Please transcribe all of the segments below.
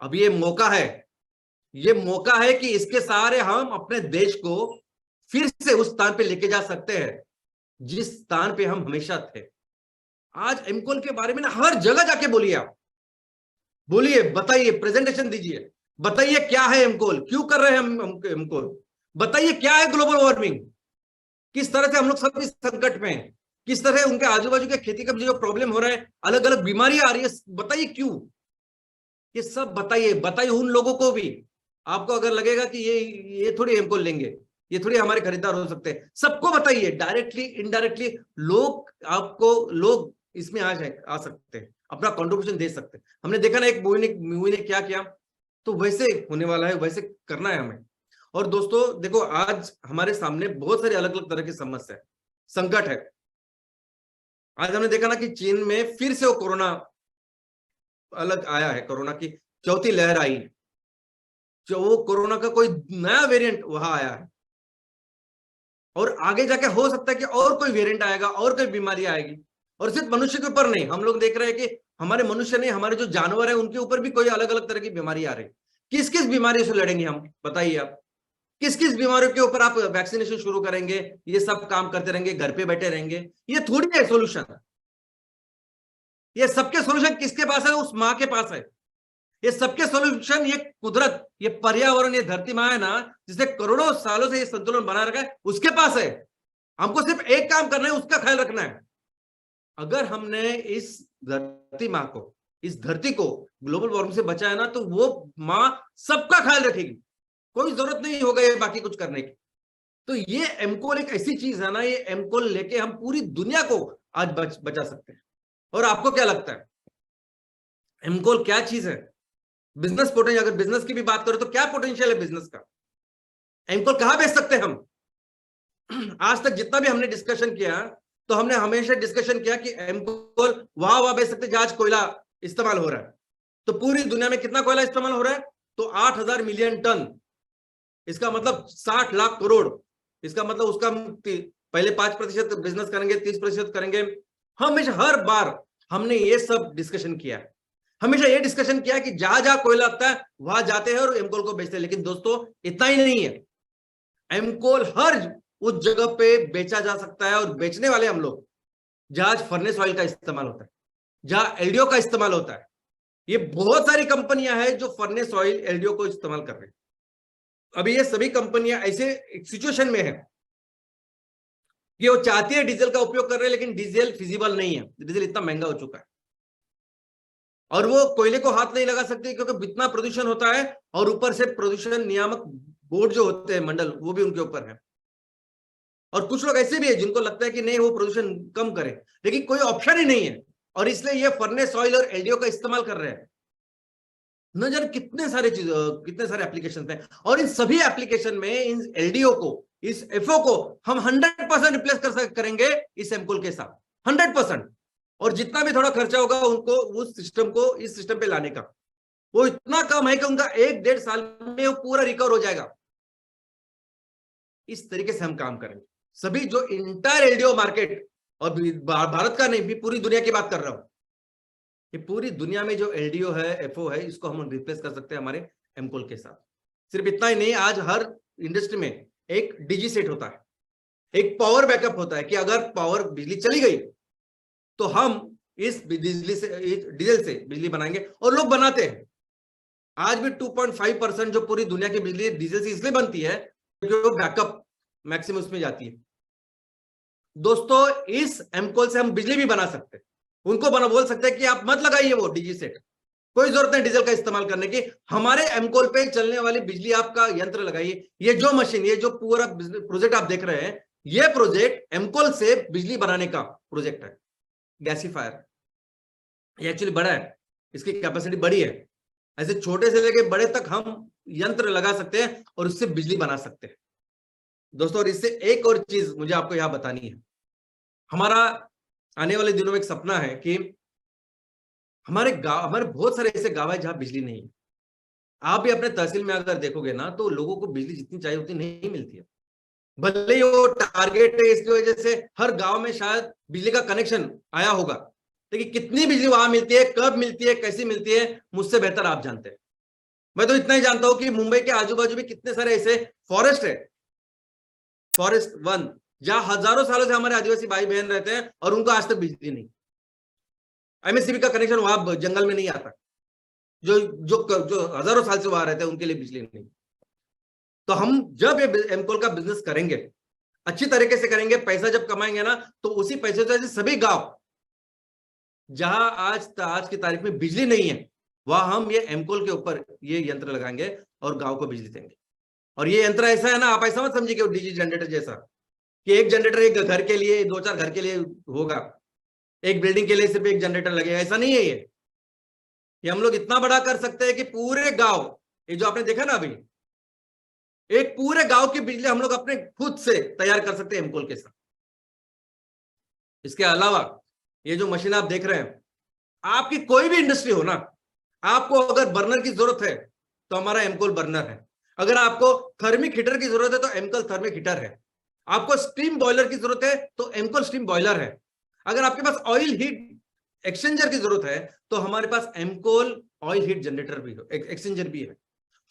अब ये मौका है कि इसके सहारे हम अपने देश को फिर से उस स्थान पे लेके जा सकते हैं जिस स्थान पे हम हमेशा थे। आज एमकोल के बारे में ना हर जगह जाके बोलिए, आप बोलिए, बताइए, प्रेजेंटेशन दीजिए, बताइए क्या है एमकोल, क्यों कर रहे हैं हम एमकोल, बताइए क्या है ग्लोबल वार्मिंग, किस तरह से हम लोग सब इस संकट में हैं, किस तरह उनके आजू बाजू के खेती का जो प्रॉब्लम हो रहा है, अलग अलग बीमारियां आ रही है, बताइए क्यों, ये सब बताइए उन लोगों को भी। आपको अगर लगेगा कि ये थोड़ी एमकोल लेंगे, ये थोड़ी हमारे खरीदार हो सकते हैं, सबको बताइए, डायरेक्टली इनडायरेक्टली लोग इसमें आ सकते हैं, अपना कंट्रीब्यूशन दे सकते हैं। हमने देखा ना एक मूवी ने क्या किया, तो वैसे होने वाला है, वैसे करना है हमें। और दोस्तों देखो, आज हमारे सामने बहुत सारी अलग अलग तरह की समस्या है, संकट है। आज हमने देखा ना कि चीन में फिर से वो कोरोना अलग आया है, कोरोना की चौथी लहर आई, जो वो कोरोना का कोई नया वेरिएंट वहां आया है, और आगे जाके हो सकता है कि और कोई वेरिएंट आएगा, और कोई बीमारी आएगी। और सिर्फ मनुष्य के ऊपर नहीं, हम लोग देख रहे हैं कि हमारे मनुष्य नहीं, हमारे जो जानवर है उनके ऊपर भी कोई अलग अलग तरह की बीमारी आ रही है। किस किस बीमारी से लड़ेंगे हम, बताइए आप, किस किस बीमारियों के ऊपर आप वैक्सीनेशन शुरू करेंगे, ये सब काम करते रहेंगे, घर पे बैठे रहेंगे, ये थोड़ी है सोल्यूशन। ये सबके सोल्यूशन किसके पास है, उस माँ के पास है। ये सबके सोल्यूशन ये कुदरत, ये पर्यावरण, ये धरती माँ है ना, जिसे करोड़ों सालों से ये संतुलन बना रखा है, उसके पास है। हमको सिर्फ एक काम करना है, उसका ख्याल रखना है। अगर हमने इस धरती माँ को, इस धरती को ग्लोबल वार्मिंग से बचाया ना, तो वो माँ सबका ख्याल रखेगी, कोई जरूरत नहीं होगा ये बाकी कुछ करने की। तो ये एमकोल एक ऐसी चीज है ना, ये एमकोल लेके हम पूरी दुनिया को आज बचा सकते हैं। और आपको क्या लगता है एमकोल क्या चीज है? बिजनेस पोटेंशियल, अगर बिजनेस की भी बात करें तो क्या पोटेंशियल है बिजनेस का? एमकोल कहां बेच सकते हैं हम? आज तक जितना भी हमने डिस्कशन किया, तो हमने हमेशा डिस्कशन किया कि एमकोल वहां बेच सकते जहां कोयला इस्तेमाल हो रहा है। तो पूरी दुनिया में कितना कोयला इस्तेमाल हो रहा है? तो 8,000 मिलियन टन। इसका मतलब 60 लाख करोड़। इसका मतलब उसका पहले 5% बिजनेस करेंगे, 30% करेंगे। हमेशा हर बार हमने ये सब डिस्कशन किया है, हमेशा ये डिस्कशन किया कि जहां जहां कोयला लगता है वहां जाते हैं और एमकोल को बेचते हैं। लेकिन दोस्तों इतना ही नहीं है, एमकोल हर उस जगह पे बेचा जा सकता है, और बेचने वाले हम लोग, जहां फर्नेस ऑयल का इस्तेमाल होता है, जहां एलडीओ का इस्तेमाल होता है, ये बहुत सारी कंपनियां हैं जो फर्नेस ऑयल एलडीओ को इस्तेमाल कर रही हैं। अभी ये सभी कंपनियां ऐसे सिचुएशन में है कि वो चाहती है डीजल का उपयोग कर रहे हैं, लेकिन डीजल फिजिबल नहीं है, डीजल इतना महंगा हो चुका है, और वो कोयले को हाथ नहीं लगा सकते क्योंकि इतना प्रदूषण होता है, और ऊपर से प्रदूषण नियामक बोर्ड जो होते हैं, मंडल, वो भी उनके ऊपर है। और कुछ लोग ऐसे भी है जिनको लगता है कि नहीं वो प्रदूषण कम करे, लेकिन कोई ऑप्शन ही नहीं है, और इसलिए ये फर्नेस ऑयल और एलडीओ का इस्तेमाल कर रहे हैं। न जाने कितने सारे चीज, कितने सारे एप्लीकेशन हैं, और इन सभी एप्लीकेशन में इन एलडीओ को, इस एफओ को हम 100% रिप्लेस करेंगे इस एमकोल के साथ, 100%। और जितना भी थोड़ा खर्चा होगा उनको उस सिस्टम को इस सिस्टम पे लाने का, वो इतना कम है कि उनका 1-1.5 साल में वो पूरा रिकवर हो जाएगा। इस तरीके से हम काम करेंगे। सभी जो इंटायर एलडीओ मार्केट, और भारत का नहीं, भी पूरी दुनिया की बात कर रहा हूं, कि पूरी दुनिया में जो एलडीओ है, एफओ है, इसको हम रिप्लेस कर सकते हैं हमारे एमकोल के साथ। सिर्फ इतना ही नहीं, आज हर इंडस्ट्री में एक डीजी सेट होता है, एक पावर बैकअप होता है, कि अगर पावर बिजली चली गई तो हम इस बिजली से, डीजल से बिजली बनाएंगे, और लोग बनाते हैं। आज भी 2.5% जो पूरी दुनिया की बिजली डीजल से इसलिए बनती है क्योंकि वो बैकअप मैक्सिमम में जाती है। दोस्तों इस एमकोल से हम बिजली भी बना सकते हैं, उनको बोल सकते हैं कि आप मत लगाइए वो डीजी सेट, कोई जरूरत नहीं डीजल का इस्तेमाल करने की, हमारे एमकोल पे चलने वाली बिजली आपका यंत्र लगाइए। ये जो मशीन, ये जो पूरा प्रोजेक्ट आप देख रहे हैं, ये प्रोजेक्ट एमकोल से बिजली बनाने का प्रोजेक्ट है, गैसीफायर। ये एक्चुअली बड़ा है, इसकी कैपेसिटी बड़ी है, ऐसे छोटे से लेके बड़े तक हम यंत्र लगा सकते हैं और उससे बिजली बना सकते हैं दोस्तों। और इससे एक और चीज मुझे आपको यहां बतानी है, हमारा आने वाले दिनों में एक सपना है कि हमारे बहुत सारे ऐसे गांव है जहां बिजली नहीं है। आप भी अपने तहसील में अगर देखोगे ना, तो लोगों को बिजली जितनी चाहिए उतनी नहीं मिलती है। भले ही वो टारगेट है, इसकी वजह से हर गांव में शायद बिजली का कनेक्शन आया होगा, लेकिन कितनी बिजली वहां मिलती है, कब मिलती है, कैसी मिलती है, मुझसे बेहतर आप जानते हैं। मैं तो इतना ही जानता हूं कि मुंबई के आजू बाजू में कितने सारे ऐसे फॉरेस्ट है, फॉरेस्ट वन, जहां हजारों सालों से हमारे आदिवासी भाई बहन रहते हैं और उनको आज तक बिजली नहीं, एमएससीबी का कनेक्शन वहां जंगल में नहीं आता, जो जो जो हजारों साल से वहां रहते हैं उनके लिए बिजली नहीं। तो हम जब ये एमकोल का बिजनेस करेंगे, अच्छी तरीके से करेंगे, पैसा जब कमाएंगे ना, तो उसी पैसे से सभी गांव जहां आज की तारीख में बिजली नहीं है, वहां हम ये एमकोल के ऊपर ये यंत्र लगाएंगे और गांव को बिजली देंगे। और ये यंत्र ऐसा है ना, आप ऐसा मत समझिए कि डीजी जनरेटर जैसा कि एक जनरेटर एक घर के लिए, दो चार घर के लिए होगा, एक बिल्डिंग के लिए सिर्फ एक जनरेटर लगेगा, ऐसा नहीं है। ये हम लोग इतना बड़ा कर सकते हैं कि पूरे गांव, ये जो आपने देखा ना अभी, एक पूरे गांव की बिजली हम लोग अपने खुद से तैयार कर सकते हैं एमकोल के साथ। इसके अलावा ये जो मशीन आप देख रहे हैं, आपकी कोई भी इंडस्ट्री हो ना, आपको अगर बर्नर की जरूरत है तो हमारा एमकोल बर्नर है, अगर आपको थर्मिक हीटर की जरूरत है तो एमकोल थर्मिक हीटर है, आपको स्टीम बॉयलर की जरूरत है तो एमकोल स्टीम बॉयलर है, अगर आपके पास ऑयल हीट एक्सचेंजर की जरूरत है तो हमारे पास एमकोल ऑयल हीट जनरेटर भी हो, एक्सचेंजर भी है,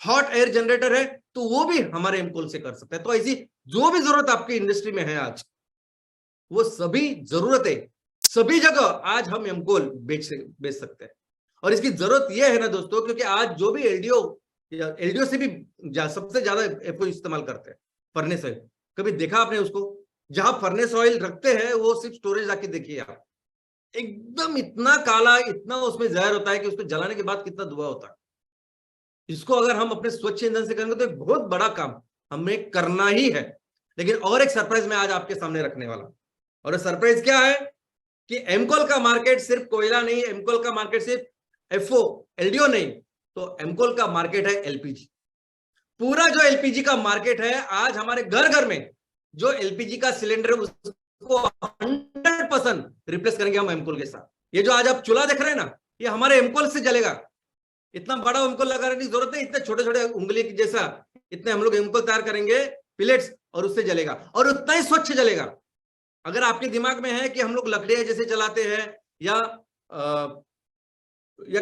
हॉट एयर जनरेटर है तो वो भी हमारे एमकोल से कर सकते हैं। तो ऐसी जो भी जरूरत आपकी इंडस्ट्री में है आज, वो सभी जरूरतें सभी जगह आज हम एमकोल बेच सकते हैं। और इसकी जरूरत यह है ना दोस्तों, क्योंकि आज जो भी एलडीओ से भी सबसे ज्यादा एफओ इस्तेमाल करते हैं, फर्नेस ऑयल। कभी देखा आपने उसको? जहां फर्नेस ऑयल रखते हैं वो सिर्फ स्टोरेज जाके देखिए आप, एकदम इतना काला, इतना उसमें जहर होता है कि उसको जलाने के बाद कितना धुआं होता है। इसको अगर हम अपने स्वच्छ ईंधन से करेंगे तो एक बहुत बड़ा काम हमें करना ही है। लेकिन और एक सरप्राइज मैं आज आपके सामने रखने वाला, और सरप्राइज क्या है कि एमकोल का मार्केट सिर्फ कोयला नहीं, एमकोल का मार्केट सिर्फ एफओ एलडीओ नहीं, तो एमकोल का मार्केट है एलपीजी। पूरा जो एलपीजी का मार्केट है, आज हमारे घर घर में जो एलपीजी का सिलेंडर है उसको 100% रिप्लेस करेंगे हम एमकोल के साथ। ये जो आज आप चूल्हा देख रहे हैं ना, ये हमारे एमकोल से जलेगा। इतना बड़ा एमकोल लगाने की जरूरत नहीं, इतने छोटे छोटे उंगली की जैसा इतने हम लोग एमकोल तैयार करेंगे पिलेट्स, और उससे जलेगा और उतना ही स्वच्छ जलेगा। अगर आपके दिमाग में है कि हम लोग लकड़ियां जैसे जलाते हैं या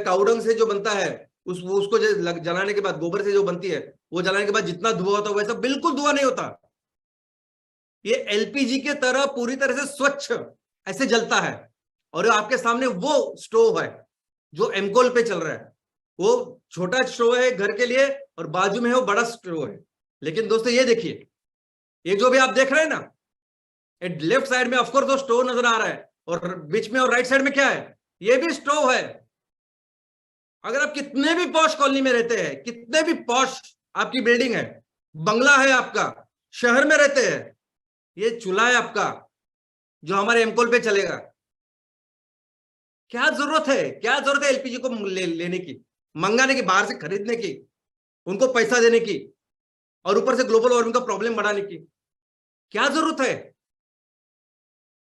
काउडंग से जो बनता है उसको जलाने के बाद, गोबर से जो बनती है वो जलाने के बाद जितना धुआं होता है वैसा बिल्कुल धुआं नहीं होता। ये एलपीजी के तरह पूरी तरह से स्वच्छ ऐसे जलता है। और आपके सामने वो स्टोव है जो एमकोल पे चल रहा है, वो छोटा स्टोव है घर के लिए और बाजू में है वो बड़ा स्टोव है। लेकिन दोस्तों ये देखिए, ये जो भी आप देख रहे हैं ना, लेफ्ट साइड में ऑफकोर्स वो स्टोव नजर आ रहा है और बीच में और राइट साइड में क्या है, ये भी स्टोव है। अगर आप कितने भी पॉश कॉलोनी में रहते हैं, कितने भी पॉश आपकी बिल्डिंग है, बंगला है आपका, शहर में रहते हैं, ये चूल्हा है आपका जो हमारे एमकोल पे चलेगा। क्या जरूरत है एलपीजी को लेने की, मंगाने की, बाहर से खरीदने की, उनको पैसा देने की और ऊपर से ग्लोबल वार्मिंग का प्रॉब्लम बढ़ाने की? क्या जरूरत है?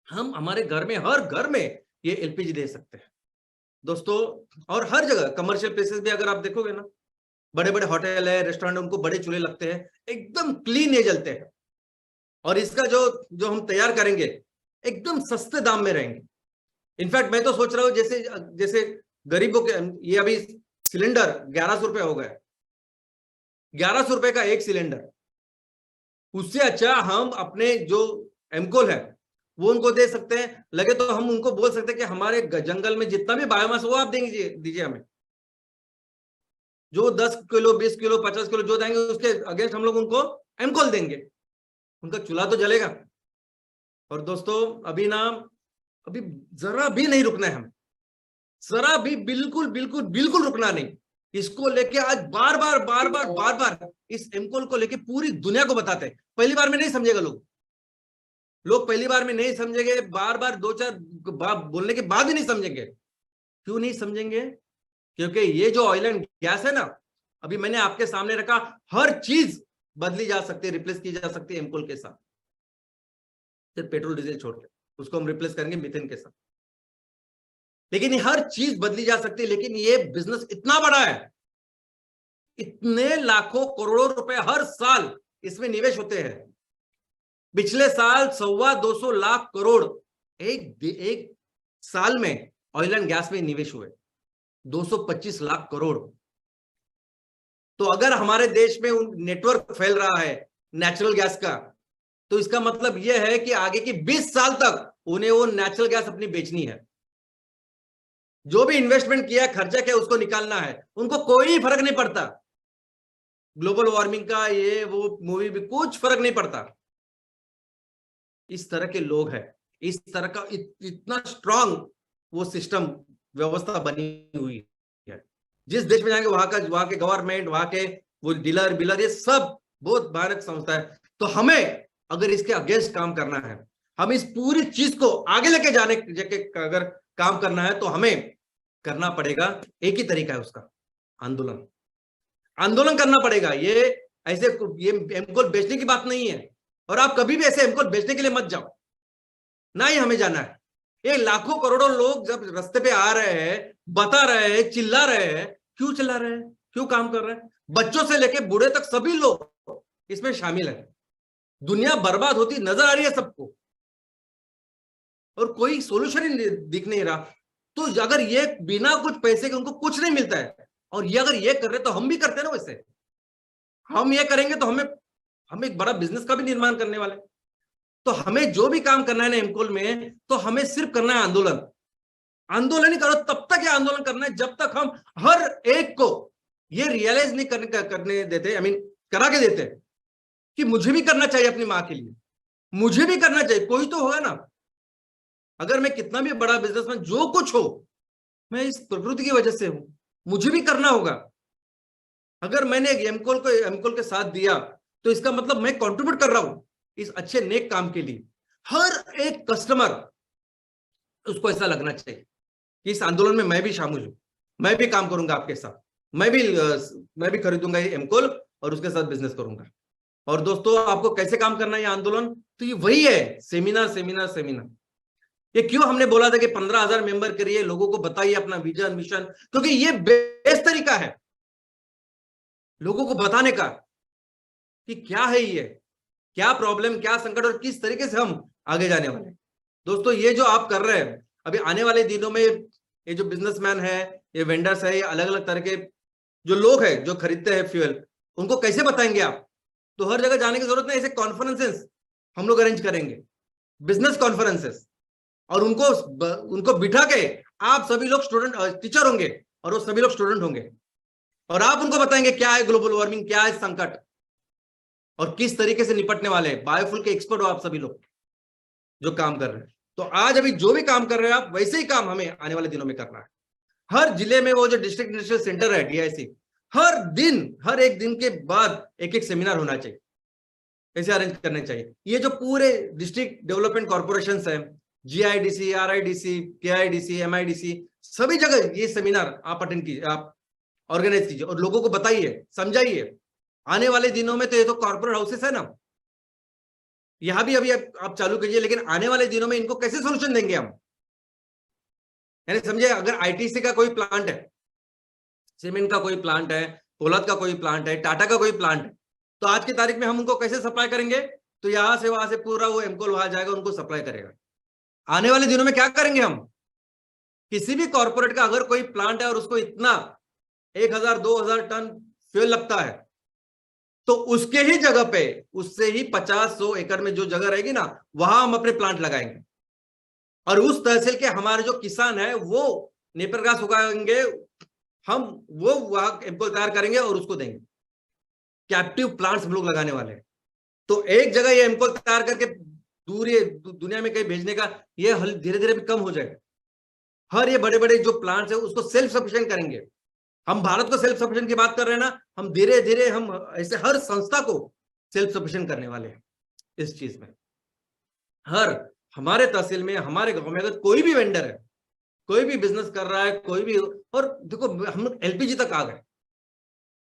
हम हमारे घर में, हर घर में ये एलपीजी दे सकते हैं दोस्तों। और हर जगह कमर्शियल प्लेसेस भी अगर आप देखोगे ना, बड़े बड़े होटल है, रेस्टोरेंट, उनको बड़े चूल्हे लगते हैं, एकदम क्लीन ये जलते हैं। और इसका जो हम तैयार करेंगे एकदम सस्ते दाम में रहेंगे। इनफैक्ट मैं तो सोच रहा हूं जैसे जैसे गरीबों के, ये अभी सिलेंडर 1100 रुपए हो गए, 1100 रुपए का एक सिलेंडर, उससे अच्छा हम अपने जो एमकोल है वो उनको दे सकते हैं। लगे तो हम उनको बोल सकते हैं कि हमारे जंगल में जितना भी बायोमास वो आप दीजिए हमें, जो 10 किलो 20 किलो 50 किलो जो देंगे उसके अगेंस्ट हम लोग उनको एमकोल देंगे, उनका चूल्हा तो जलेगा। और दोस्तों अभी जरा भी नहीं रुकना है, हम जरा भी बिल्कुल रुकना नहीं। इसको लेके आज बार बार इस एमकोल को लेके पूरी दुनिया को बताते हैं। पहली बार में नहीं समझेगा लोग पहली बार में नहीं समझेंगे, बार दो चार बोलने के बाद ही नहीं समझेंगे। क्यों नहीं समझेंगे? क्योंकि ये जो ऑयल एंड गैस है ना, अभी मैंने आपके सामने रखा, हर चीज बदली जा सकती है, रिप्लेस की जा सकती है एमकोल के साथ, सिर्फ पेट्रोल डीजल छोड़ के, उसको हम रिप्लेस करेंगे मीथेन के साथ। लेकिन ये हर चीज बदली जा सकती है। लेकिन ये बिजनेस इतना बड़ा है, इतने लाखों करोड़ों रुपए हर साल इसमें निवेश होते हैं। पिछले साल 250 लाख करोड़ एक साल में ऑयल एंड गैस में निवेश हुए, 225 लाख करोड़। तो अगर हमारे देश में उन नेटवर्क फैल रहा है नेचुरल गैस का, तो इसका मतलब यह है कि आगे की 20 साल तक उन्हें वो नेचुरल गैस अपनी बेचनी है। जो भी इन्वेस्टमेंट किया, खर्चा किया, उसको निकालना है, उनको कोई फर्क नहीं पड़ता। ग्लोबल वार्मिंग का ये वो मूवी भी कुछ फर्क नहीं पड़ता। इस तरह के लोग हैं, इस तरह का इतना स्ट्रांग वो सिस्टम व्यवस्था बनी हुई है। जिस देश में जाएंगे वहां के गवर्नमेंट, वहां के वो डीलर ये सब बहुत भयानक संस्था है। तो हमें अगर इसके अगेंस्ट काम करना है, हम इस पूरी चीज को आगे लेके जाने अगर काम करना है, तो हमें करना पड़ेगा, एक ही तरीका है उसका, आंदोलन। आंदोलन करना पड़ेगा। ये ऐसे ये एमकोल बेचने की बात नहीं है, और आप कभी भी ऐसे एमकोल बेचने के लिए मत जाओ, ना ही हमें जाना है। ये लाखों करोड़ों लोग जब रास्ते पे आ रहे हैं, बता रहे हैं, चिल्ला रहे हैं, क्यों चिल्ला रहे हैं, क्यों काम कर रहे हैं? बच्चों से लेके बूढ़े तक सभी लोग इसमें शामिल है। दुनिया बर्बाद होती नजर आ रही है सबको, और कोई सोल्यूशन ही दिख नहीं रहा। तो अगर ये बिना कुछ पैसे के उनको कुछ नहीं मिलता है, और ये अगर ये कर रहे तो हम भी करते हैं ना वैसे। हम ये करेंगे तो हम एक बड़ा बिजनेस का भी निर्माण करने वाले। तो हमें जो भी काम करना है ना एमकोल में, तो हमें सिर्फ करना है आंदोलन। आंदोलन ही करो, तब तक ये आंदोलन करना है जब तक हम हर एक को ये रियलाइज नहीं करने देते, आई मीन करा के देते कि मुझे भी करना चाहिए अपनी माँ के लिए, मुझे भी करना चाहिए, कोई तो होगा ना। अगर मैं कितना भी बड़ा बिजनेसमैन जो कुछ हो, मैं इस प्रकृति की वजह से हूं, मुझे भी करना होगा। अगर मैंने एमकोल के साथ दिया, तो इसका मतलब मैं कंट्रीब्यूट कर रहा हूं इस अच्छे नेक काम के लिए। हर एक कस्टमर उसको ऐसा लगना चाहिए कि इस आंदोलन में मैं भी शामिल हूं, मैं भी काम करूंगा आपके साथ, मैं भी खरीदूंगा ये एमकोल और उसके साथ बिजनेस करूंगा। और दोस्तों, आपको कैसे काम करना है ये आंदोलन, तो ये वही है, सेमिनार सेमिनार सेमिनार। ये क्यों हमने बोला था कि 15,000 मेंबर करिए, लोगों को बताइए अपना विजन मिशन, क्योंकि ये बेस्ट तरीका है लोगों को बताने का कि क्या है ये, क्या प्रॉब्लम, क्या संकट, और किस तरीके से हम आगे जाने वाले। दोस्तों, ये जो आप कर रहे हैं अभी आने वाले दिनों में, ये जो बिजनेसमैन है, ये वेंडर्स है, ये अलग अलग तरह के जो लोग हैं जो खरीदते हैं फ्यूल, उनको कैसे बताएंगे आप? तो हर जगह जाने की जरूरत नहीं, ऐसे कॉन्फ्रेंसेस हम लोग अरेंज करेंगे, बिजनेस कॉन्फ्रेंसेस, और उनको बिठा के आप सभी लोग स्टूडेंट टीचर होंगे और वो सभी लोग स्टूडेंट होंगे, और आप उनको बताएंगे क्या है ग्लोबल वार्मिंग, क्या है संकट, और किस तरीके से निपटने वाले हैं। बायोफ्यूल के एक्सपर्ट हो आप सभी लोग जो काम कर रहे हैं। तो आज अभी जो भी काम कर रहे हैं आप, वैसे ही काम हमें आने वाले दिनों में करना है। हर जिले में वो जो डिस्ट्रिक्ट इंडस्ट्रियल सेंटर है डीआईसी, हर एक दिन के बाद एक एक सेमिनार होना चाहिए, ऐसे अरेंज करने चाहिए। ये जो पूरे डिस्ट्रिक्ट डेवलपमेंट कॉर्पोरेशन है, जीआईडीसी, आरआईडीसी, केआईडीसी, एमआईडीसी, सभी जगह ये सेमिनार आप अटेंड कीजिए, आप ऑर्गेनाइज कीजिए और लोगों को बताइए, समझाइए। आने वाले दिनों में तो ये तो कॉर्पोरेट हाउसेस है ना, यहां भी अभी आप चालू कीजिए, लेकिन आने वाले दिनों में इनको कैसे सोल्यूशन देंगे हम? यानी समझे, अगर आईटीसी का कोई प्लांट है, सीमेंट का कोई प्लांट है, पोलत का कोई प्लांट है, टाटा का कोई प्लांट है, तो आज की तारीख में हम उनको कैसे सप्लाई करेंगे? तो यहां से वहां से पूरा वो एमकोल वहां जाएगा, उनको सप्लाई करेगा। आने वाले दिनों में क्या करेंगे हम? किसी भी कॉर्पोरेट का अगर कोई प्लांट है और उसको इतना 1,000-2,000 टन फ्यूल लगता है, तो उसके ही जगह पे, उससे ही 50-100 एकड़ में जो जगह रहेगी ना, वहां हम अपने प्लांट लगाएंगे, और उस तहसील के हमारे जो किसान है वो नेपियर घास उगाएंगे, हम वो वहां एमकोल तैयार करेंगे और उसको देंगे। कैप्टिव प्लांट्स हम लोग लगाने वाले हैं। तो एक जगह ये एमकोल तैयार करके दूरी दुनिया में कहीं भेजने का ये धीरे धीरे कम हो जाएगा। हर ये बड़े बड़े जो प्लांट्स है उसको सेल्फ सफिशिएंट करेंगे। हम भारत को सेल्फ सफिशिएंट की बात कर रहे हैं ना, हम धीरे धीरे हम ऐसे हर संस्था को सेल्फ सफिशिएंट करने वाले हैं इस चीज में। हर हमारे तहसील में, हमारे गांव में अगर कोई भी वेंडर है, कोई भी बिजनेस कर रहा है, कोई भी, और देखो हम लोग एलपीजी तक आ गए,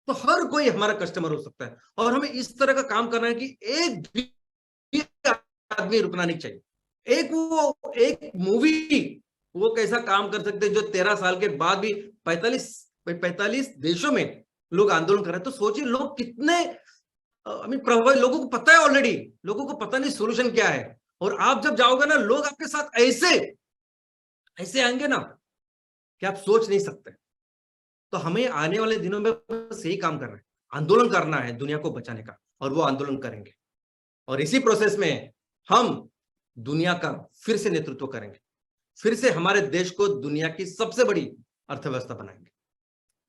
तो हर कोई हमारा कस्टमर हो सकता है। और हमें इस तरह का काम करना है कि एक भी आदमी रुकना नहीं चाहिए। एक मूवी वो कैसा काम कर सकते हैं जो 13 साल के बाद भी 45 देशों में लोग आंदोलन कर रहे हैं। तो सोचिए लोग कितने प्रभावित, लोगों को पता है ऑलरेडी, लोगों को पता नहीं सोल्यूशन क्या है, और आप जब जाओगे ना, लोग आपके साथ ऐसे आएंगे ना कि आप सोच नहीं सकते। तो हमें आने वाले दिनों में बस यही काम करना है, आंदोलन करना है दुनिया को बचाने का, और वो आंदोलन करेंगे। और इसी प्रोसेस में हम दुनिया का फिर से नेतृत्व करेंगे, फिर से हमारे देश को दुनिया की सबसे बड़ी अर्थव्यवस्था बनाएंगे।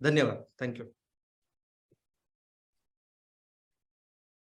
धन्यवाद। Thank you.